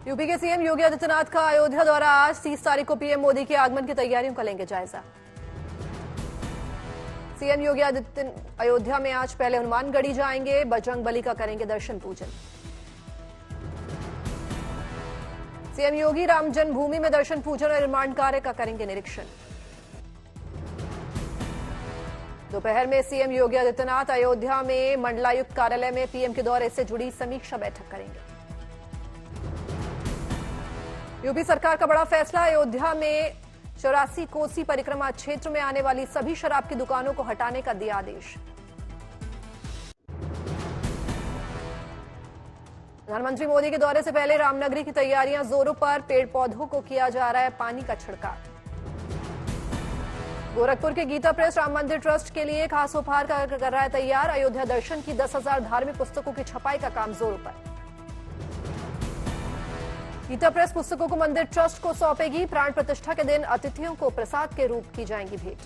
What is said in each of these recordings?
UP के CM Yogi Adityanath का अयोध्या दौरा आज 30 तारीख को पीएम मोदी के आगमन की तैयारियों का लेंगे जायजा। सीएम योगी आदित्यनाथ अयोध्या में आज पहले हनुमानगढ़ी जाएंगे, बजरंगबली का करेंगे दर्शन पूजन। सीएम योगी राम जन्मभूमि में दर्शन पूजन और निर्माण कार्य का करेंगे निरीक्षण। दोपहर में सीएम योगी आदित्यनाथ अयोध्या में मंडलायुक्त कार्यालय में पीएम के दौरे से जुड़ी समीक्षा बैठक करेंगे। यूपी सरकार का बड़ा फैसला, अयोध्या में 84 कोसी परिक्रमा क्षेत्र में आने वाली सभी शराब की दुकानों को हटाने का दिया आदेश। प्रधानमंत्री मोदी के दौरे से पहले रामनगरी की तैयारियां जोरों पर, पेड़ पौधों को किया जा रहा है पानी का छिड़काव। गोरखपुर के गीता प्रेस राम मंदिर ट्रस्ट के लिए खास उपहार कर रहा है तैयार। अयोध्या दर्शन की 10,000 धार्मिक पुस्तकों की छपाई का काम जोरों पर। गीता प्रेस पुस्तकों को मंदिर ट्रस्ट को सौंपेगी। प्राण प्रतिष्ठा के दिन अतिथियों को प्रसाद के रूप की जाएंगी भेंट।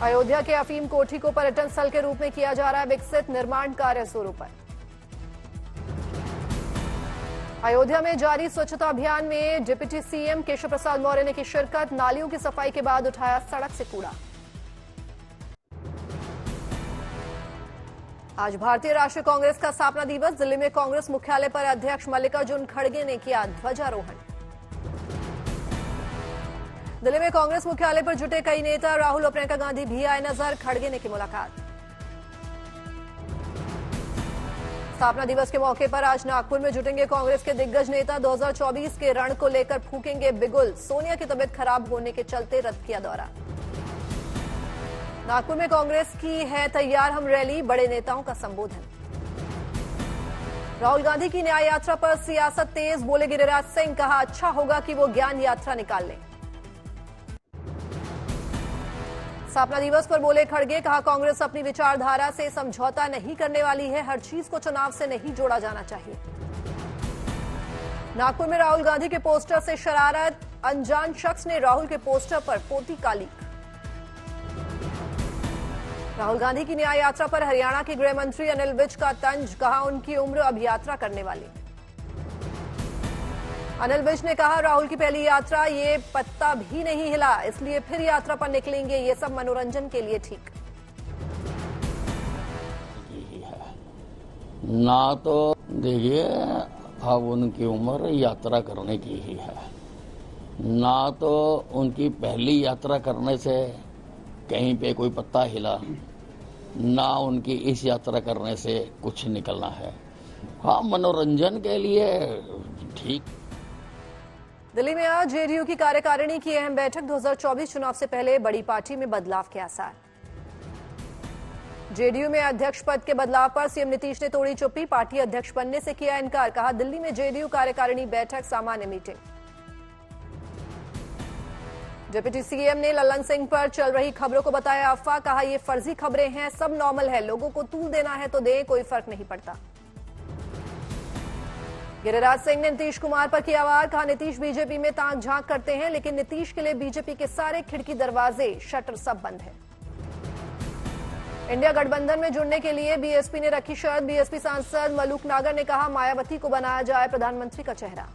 अयोध्या के अफीम कोठी को पर्यटन स्थल के रूप में किया जा रहा है विकसित, निर्माण कार्य जोरों पर। अयोध्या में जारी स्वच्छता अभियान में डिप्टी सीएम केशव प्रसाद मौर्य ने की शिरकत। नालियों की सफाई के बाद उठाया सड़क से कूड़ा। आज भारतीय राष्ट्रीय कांग्रेस का स्थापना दिवस। दिल्ली में कांग्रेस मुख्यालय पर अध्यक्ष मल्लिकार्जुन खड़गे ने किया ध्वजारोहण। दिल्ली में कांग्रेस मुख्यालय पर जुटे कई नेता, राहुल और प्रियंका गांधी भी आए नजर। खड़गे ने की मुलाकात। स्थापना दिवस के मौके पर आज नागपुर में जुटेंगे कांग्रेस के दिग्गज नेता। 2024 के रण को लेकर फूकेंगे बिगुल। सोनिया की तबीयत खराब होने के चलते रद्द किया दौरा। नागपुर में कांग्रेस की है तैयार हम रैली, बड़े नेताओं का संबोधन। राहुल गांधी की न्याय यात्रा पर सियासत तेज, बोले गिरिराज सिंह, कहा अच्छा होगा कि वो ज्ञान यात्रा निकाल लें। स्थापना दिवस पर बोले खड़गे, कहा कांग्रेस अपनी विचारधारा से समझौता नहीं करने वाली है, हर चीज को चुनाव से नहीं जोड़ा जाना चाहिए। नागपुर में राहुल गांधी के पोस्टर से शरारत, अनजान शख्स ने राहुल के पोस्टर पर पोती काली। राहुल गांधी की न्याय यात्रा पर हरियाणा के गृह मंत्री अनिल विज का तंज, कहा उनकी उम्र अब यात्रा करने वाली। अनिल विज ने कहा राहुल की पहली यात्रा, ये पत्ता भी नहीं हिला, इसलिए फिर यात्रा पर निकलेंगे, ये सब मनोरंजन के लिए ठीक ना। तो देखिए अब उनकी उम्र यात्रा करने की ही है ना, तो उनकी पहली यात्रा करने से कहीं पे कोई पत्ता हिला ना, उनकी इस यात्रा करने से कुछ निकलना है। हाँ, मनोरंजन के लिए ठीक। दिल्ली में आज जेडीयू की कार्यकारिणी की अहम बैठक। 2024 चुनाव से पहले बड़ी पार्टी में बदलाव के आसार। जेडीयू में अध्यक्ष पद के बदलाव पर सीएम नीतीश ने तोड़ी चुप्पी। पार्टी अध्यक्ष बनने से किया इनकार, कहा दिल्ली में जेडीयू कार्यकारिणी बैठक सामान्य मीटिंग। डिप्टी सीएम ने लल्लन सिंह पर चल रही खबरों को बताया अफवाह, कहा ये फर्जी खबरें हैं, सब नॉर्मल है, लोगों को तूल देना है तो दे, कोई फर्क नहीं पड़ता। गिरिराज सिंह ने नीतीश कुमार पर किया वार, कहा नीतीश बीजेपी में ताक झांक करते हैं, लेकिन नीतीश के लिए बीजेपी के सारे खिड़की दरवाजे शटर सब बंद है। इंडिया गठबंधन में जुड़ने के लिए बीएसपी ने रखी शर्त। बीएसपी सांसद मलूक नागर ने कहा मायावती को बनाया जाए प्रधानमंत्री का चेहरा।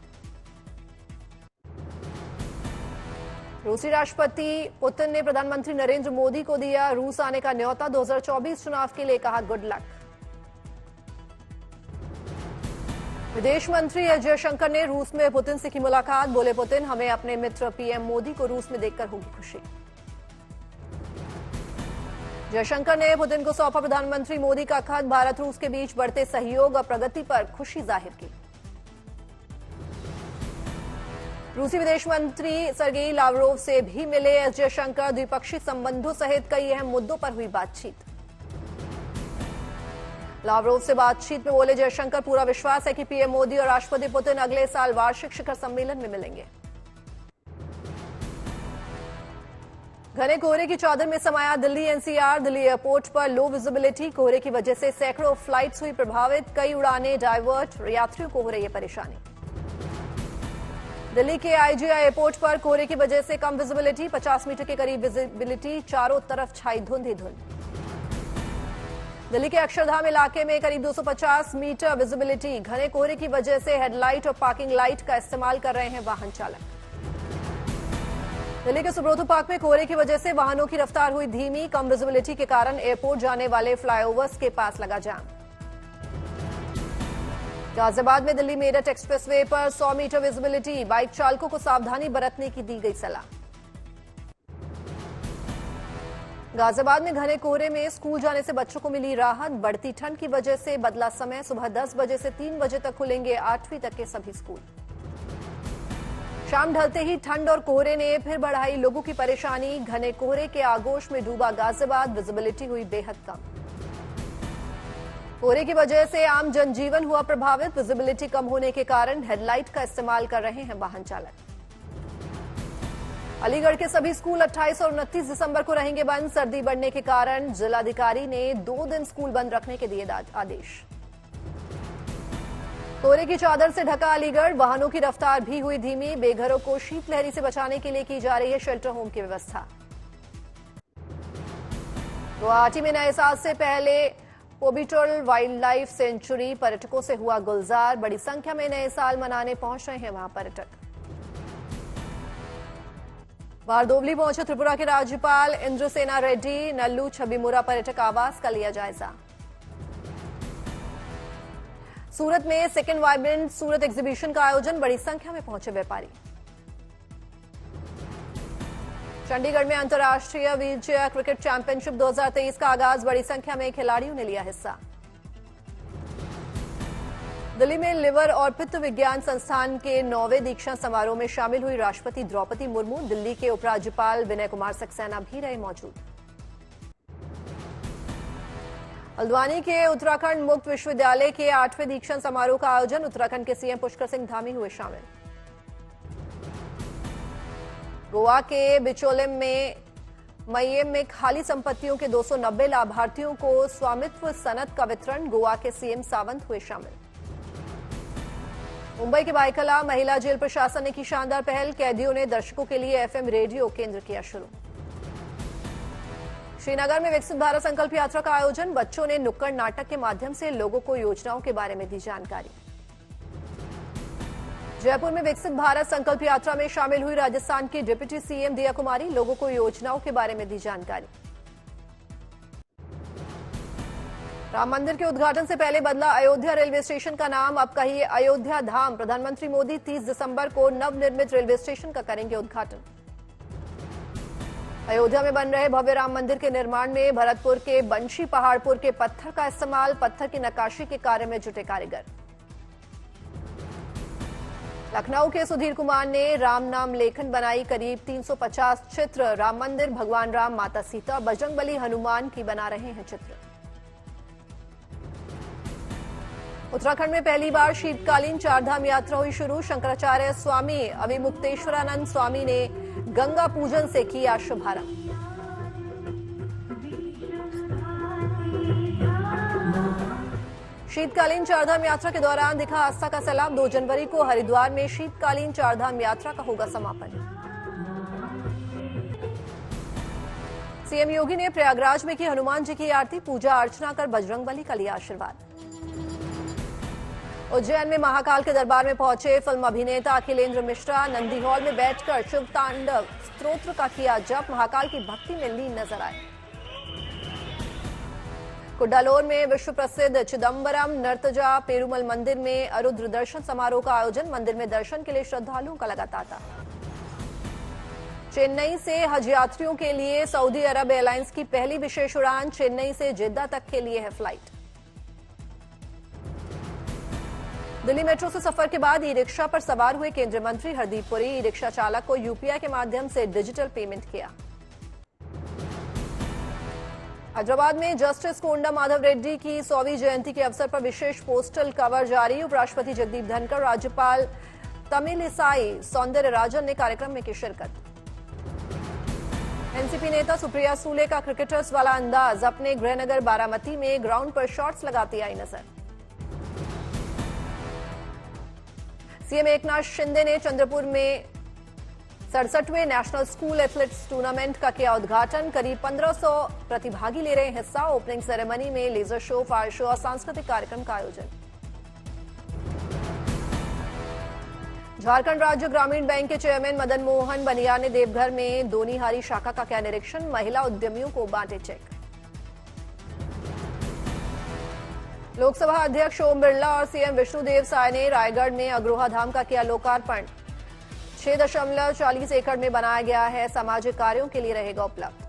रूसी राष्ट्रपति पुतिन ने प्रधानमंत्री नरेंद्र मोदी को दिया रूस आने का न्योता। 2024 चुनाव के लिए कहा गुड लक। विदेश मंत्री एस जयशंकर ने रूस में पुतिन से की मुलाकात। बोले पुतिन, हमें अपने मित्र पीएम मोदी को रूस में देखकर होगी खुशी। जयशंकर ने पुतिन को सौंपा प्रधानमंत्री मोदी का खत। भारत रूस के बीच बढ़ते सहयोग और प्रगति पर खुशी जाहिर की। रूसी विदेश मंत्री सर्गेई लावरोव से भी मिले एस जयशंकर। द्विपक्षीय संबंधों सहित कई अहम मुद्दों पर हुई बातचीत। लावरोव से बातचीत में बोले जयशंकर, पूरा विश्वास है कि पीएम मोदी और राष्ट्रपति पुतिन अगले साल वार्षिक शिखर सम्मेलन में मिलेंगे। घने कोहरे की चादर में समाया दिल्ली एनसीआर। दिल्ली एयरपोर्ट पर लो विजिबिलिटी, कोहरे की वजह से सैकड़ों फ्लाइट्स हुई प्रभावित, कई उड़ानें डाइवर्ट, यात्रियों को हो रही है परेशानी। दिल्ली के आईजीआई एयरपोर्ट पर कोहरे की वजह से कम विजिबिलिटी, 50 मीटर के करीब विजिबिलिटी, चारों तरफ छाई धुंध ही धुंध। दिल्ली के अक्षरधाम इलाके में करीब 250 मीटर विजिबिलिटी। घने कोहरे की वजह से हेडलाइट और पार्किंग लाइट का इस्तेमाल कर रहे हैं वाहन चालक। दिल्ली के सुब्रोतो पार्क में कोहरे की वजह से वाहनों की रफ्तार हुई धीमी। कम विजिबिलिटी के कारण एयरपोर्ट जाने वाले फ्लाईओवर्स के पास लगा जाम। गाजियाबाद में दिल्ली मेरठ एक्सप्रेसवे पर 100 मीटर विजिबिलिटी। बाइक चालकों को सावधानी बरतने की दी गई सलाह। गाजियाबाद में घने कोहरे में स्कूल जाने से बच्चों को मिली राहत। बढ़ती ठंड की वजह से बदला समय। सुबह 10 बजे से 3 बजे तक खुलेंगे 8वीं तक के सभी स्कूल। शाम ढलते ही ठंड और कोहरे ने फिर बढ़ाई लोगों की परेशानी। घने कोहरे के आगोश में डूबा गाजियाबाद। विजिबिलिटी हुई बेहद कम। कोहरे की वजह से आम जनजीवन हुआ प्रभावित। विजिबिलिटी कम होने के कारण हेडलाइट का इस्तेमाल कर रहे हैं वाहन चालक। अलीगढ़ के सभी स्कूल 28 और 29 दिसंबर को रहेंगे बंद। सर्दी बढ़ने के कारण जिलाधिकारी ने 2 दिन स्कूल बंद रखने के दिए आदेश। कोहरे की चादर से ढका अलीगढ़। वाहनों की रफ्तार भी हुई धीमी। बेघरों को शीतलहरी से बचाने के लिए की जा रही है शेल्टर होम की व्यवस्था। गुवाहाटी में नए साल से पहले पोबिटोल वाइल्ड लाइफ सेंचुरी पर्यटकों से हुआ गुलजार। बड़ी संख्या में नए साल मनाने पहुंच रहे हैं वहां पर्यटक। बारदोवली पहुंचे त्रिपुरा के राज्यपाल इंद्रसेना रेड्डी। नल्लू छबीमुरा पर्यटक आवास का लिया जायजा। सूरत में सेकेंड वाइब्रेंट सूरत एग्जीबिशन का आयोजन। बड़ी संख्या में पहुंचे व्यापारी। चंडीगढ़ में अंतर्राष्ट्रीय व्हीलचेयर क्रिकेट चैंपियनशिप 2023 का आगाज। बड़ी संख्या में खिलाड़ियों ने लिया हिस्सा। दिल्ली में लिवर और पित्त विज्ञान संस्थान के 9वें दीक्षांत समारोह में शामिल हुई राष्ट्रपति द्रौपदी मुर्मू। दिल्ली के उपराज्यपाल विनय कुमार सक्सेना भी रहे मौजूद। हल्द्वानी के उत्तराखंड मुक्त विश्वविद्यालय के 8वें दीक्षांत समारोह का आयोजन। उत्तराखंड के सीएम पुष्कर सिंह धामी हुए शामिल। गोवा के बिचोलिम में मईएम में खाली संपत्तियों के 290 लाभार्थियों को स्वामित्व सनद का वितरण। गोवा के सीएम सावंत हुए शामिल। मुंबई के बायकला महिला जेल प्रशासन ने की शानदार पहल। कैदियों ने दर्शकों के लिए एफएम रेडियो केंद्र किया शुरू। श्रीनगर में विकसित भारत संकल्प यात्रा का आयोजन। बच्चों ने नुक्कड़ नाटक के माध्यम से लोगों को योजनाओं के बारे में दी जानकारी। जयपुर में विकसित भारत संकल्प यात्रा में शामिल हुई राजस्थान की डिप्टी सीएम दिया कुमारी। लोगों को योजनाओं के बारे में दी जानकारी। राम मंदिर के उद्घाटन से पहले बदला अयोध्या रेलवे स्टेशन का नाम। अब कहिए अयोध्या धाम। प्रधानमंत्री मोदी 30 दिसंबर को नवनिर्मित रेलवे स्टेशन का करेंगे उद्घाटन। अयोध्या में बन रहे भव्य राम मंदिर के निर्माण में भरतपुर के बंशी पहाड़पुर के पत्थर का इस्तेमाल। पत्थर की नक्काशी के कार्य में जुटे कारीगर। लखनऊ के सुधीर कुमार ने राम नाम लेखन बनाई। करीब 350 चित्र। राम मंदिर, भगवान राम, माता सीता, बजरंगबली, हनुमान की बना रहे हैं चित्र। उत्तराखंड में पहली बार शीतकालीन चारधाम यात्रा हुई शुरू। शंकराचार्य स्वामी अभिमुक्तेश्वरानंद स्वामी ने गंगा पूजन से किया शुभारंभ। शीतकालीन चारधाम यात्रा के दौरान दिखा आस्था का सैलाब। 2 जनवरी को हरिद्वार में शीतकालीन चारधाम यात्रा का होगा समापन। सीएम योगी ने प्रयागराज में की हनुमान जी की आरती। पूजा अर्चना कर बजरंगबली का लिया आशीर्वाद। उज्जैन में महाकाल के दरबार में पहुंचे फिल्म अभिनेता अखिलेंद्र मिश्रा। नंदी हॉल में बैठकर शिव तांडव स्तोत्र का किया जप। महाकाल की भक्ति में लीन नजर आए। कुड्डालोर में विश्व प्रसिद्ध चिदम्बरम नर्तजा पेरुमल मंदिर में अरुद्र दर्शन समारोह का आयोजन। मंदिर में दर्शन के लिए श्रद्धालुओं का लगा तांता। चेन्नई से हज यात्रियों के लिए सऊदी अरब एयरलाइंस की पहली विशेष उड़ान। चेन्नई से जेद्दा तक के लिए है फ्लाइट। दिल्ली मेट्रो से सफर के बाद ई रिक्शा पर सवार हुए केंद्रीय मंत्री हरदीप पुरी। ई रिक्शा चालक को यूपीआई के माध्यम से डिजिटल पेमेंट किया। हैदराबाद में जस्टिस कोंडा माधव रेड्डी की 100वीं जयंती के अवसर पर विशेष पोस्टल कवर जारी। उपराष्ट्रपति जगदीप धनखड़, राज्यपाल तमिलिसाई सौंदरराजन ने कार्यक्रम में की शिरकत। एनसीपी नेता सुप्रिया सूले का क्रिकेटर्स वाला अंदाज। अपने गृहनगर बारामती में ग्राउंड पर शॉट्स लगाती आई नजर। सीएम एकनाथ शिंदे ने चंद्रपुर में 67वें नेशनल स्कूल एथलेटिक्स टूर्नामेंट का किया उद्घाटन। करीब 1500 प्रतिभागी ले रहे हैं हिस्सा। ओपनिंग सेरेमनी में लेजर शो, फायर शो और सांस्कृतिक कार्यक्रम का आयोजन। झारखंड राज्य ग्रामीण बैंक के चेयरमैन मदन मोहन बनिया ने देवघर में दोनीहारी शाखा का किया निरीक्षण। महिला उद्यमियों को बांटे चेक। लोकसभा अध्यक्ष ओम बिरला और सीएम विष्णुदेव साय ने रायगढ़ में अग्रोहा धाम का किया लोकार्पण। 6.40 एकड़ में बनाया गया है, सामाजिक कार्यों के लिए रहेगा उपलब्ध।